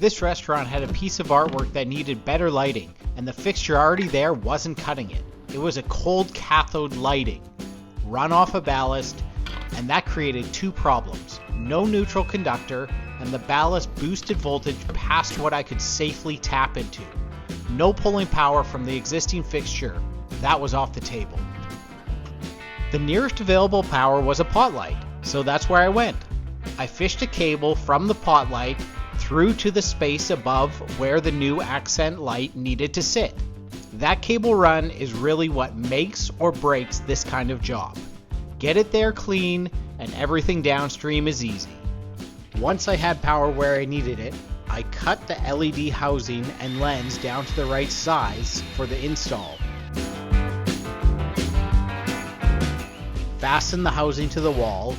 This restaurant had a piece of artwork that needed better lighting, and the fixture already there wasn't cutting it. It was a cold cathode lighting, run off a ballast, and that created two problems. No neutral conductor, and the ballast boosted voltage past what I could safely tap into. No pulling power from the existing fixture. That was off the table. The nearest available power was a pot light, so that's where I went. I fished a cable from the pot light through to the space above where the new accent light needed to sit. That cable run is really what makes or breaks this kind of job. Get it there clean, and everything downstream is easy. Once I had power where I needed it, I cut the LED housing and lens down to the right size for the install. Fastened the housing to the wall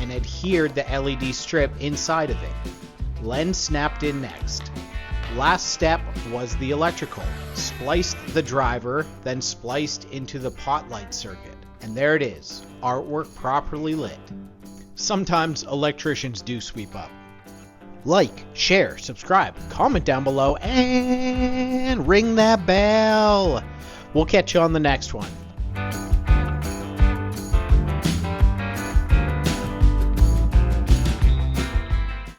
and adhered the LED strip inside of it. Lens snapped in next. Last step was the electrical. Spliced the driver, then spliced into the pot light circuit. And there it is, artwork properly lit. Sometimes electricians do sweep up. Like, share, subscribe, comment down below, and ring that bell. We'll catch you on the next one.